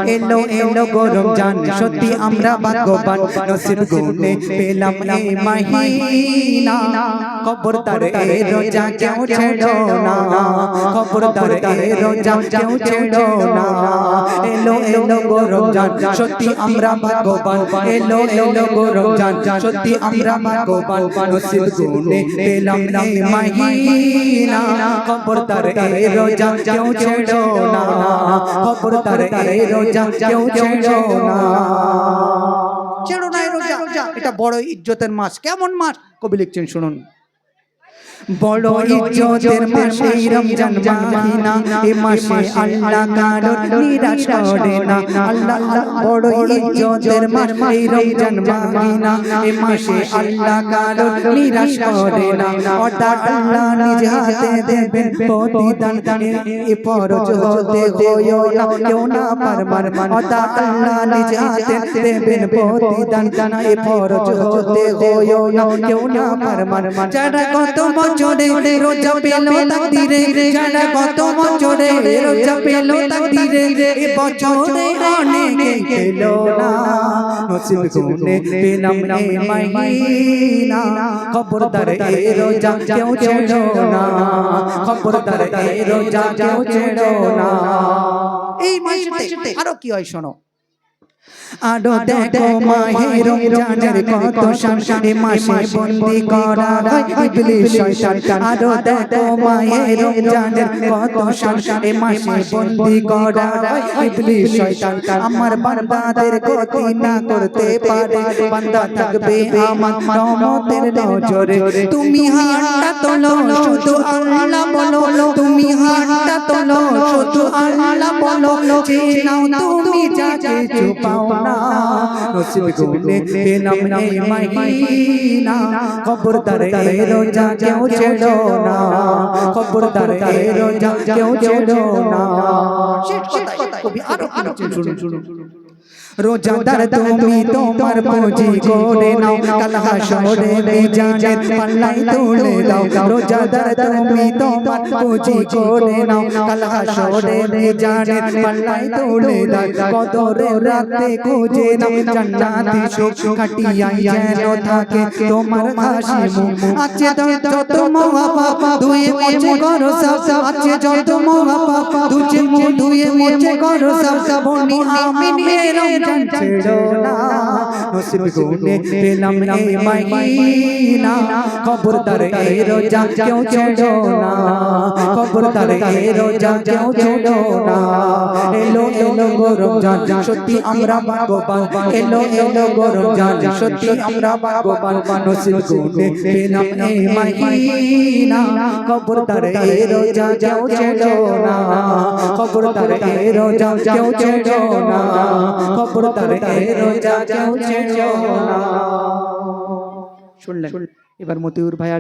এলো এলো গরম জান সত্যি আমরা ভাগ্যবান নসিব গুনে পেলাম এই মহিনা খবরদার এই রোজা কেউ ছেড়ো না খবরদার এই রোজা কেউ ছেড়ো না এলো এলো গরম জান সত্যি আমরা ভাগ্যবান এলো এলো গরম জান সত্যি আমরা ভাগ্যবান নসিব গুনে পেলাম এই মহিনা খবরদার এই রোজা কেউ ছেড়ো না খবরদার এই রোজা কেউ ছেড়ো না ছেড়ো না এই রোজা এটা বড় ইজ্জতের মাস কেমন মাস কবি লিখছেন শুনুন বড় ইজ্জতের মাস এই রমজান মাহিনা এই মাসে আল্লাহ কারোর নিরাশ করে না আল্লাহ বড় ইজ্জতের মাস এই রমজান মাহিনা এই মাসে আল্লাহ কারোর নিরাশ করে না অর্থাৎ আল্লাহ নিজ হাতে দেবেন প্রতিদান এই ফরজ হতে হয়ো না কেউ না পারবার অর্থাৎ আল্লাহ নিজ হাতে দেবেন প্রতিদান এই ফরজ হতে হয়ো না কেউ না পারবার যারা কত বছরে রোজা পেলো তাকদীরে যারা কত বছরে রোজা পেলো তাকদীরে এই বছরে অনেকে পেলো না নসিব গুনে পেলাম এই মহিনা খবরদার এই রোজা কেউ ছেড়ো না খবরদার এই রোজা কেউ ছেড়ো না এই মাসে আরো কি হয় শোনো আরো দেখো মাহে রমজানের কত শান এই মাসে বন্দি করা হয় ইবলিস শয়তান আরো দেখো মাহে রমজানের কত শান এই মাসে বন্দি করা হয় ইবলিস শয়তান আমার বান্দাদের গতি না করতে পারে বান্দা থাকবে আমার রহমতের নজরে তুমি হাতটা তোলো শুধু আল্লাহ বলো তুমি হাতটা তোলো শুধু আল্লাহ বলো চেনাও তুমি যা কিছু পাও না নসিব গুনে পেলাম এই মহিনা খবরদার এই রোজা কেউ ছেড়ো না খবরদার এই রোজা কেউ ছেড়ো না কবি আরো শুনুন রোজাদার তুমি তোমার পুঁজি করে নাও কাল হাসরে মিজানের পাল্লায় তুলে দাও রোজাদার তুমি তোমার পুঁজি করে নাও কাল হাসরে মিজানের পাল্লায় তুলে দাও কদরের রাতে খুঁজে নাও জান্নাতি সুখ কাটিয়া যেন থাকে তোমার হাসি মুখ আছে যত মহাপাপ ধুয়ে মুছে করো সব আছে যত মহাপাপ ধুয়ে মুছে করো সব বনি আমিন রমজান ছেড়ো না নসিব গুনে পেলাম এই মহিনা খবরদার এই রোজা কেউ ছেড়ো না খবরদার এই রোজা কেউ ছেড়ো না এলো এলো গরম জান সত্যি আমরা ভাগ্যবান এলো এলো গরম জান সত্যি আমরা ভাগ্যবান নসিব গুনে পেলাম এই মহিনা খবরদার এই রোজা কেউ ছেড়ো না খবরদার এই রোজা কেউ ছেড়ো না খবরদার এই রোজা কেউ ছেড়ো না শুনলেন এবার মতিউর ভাই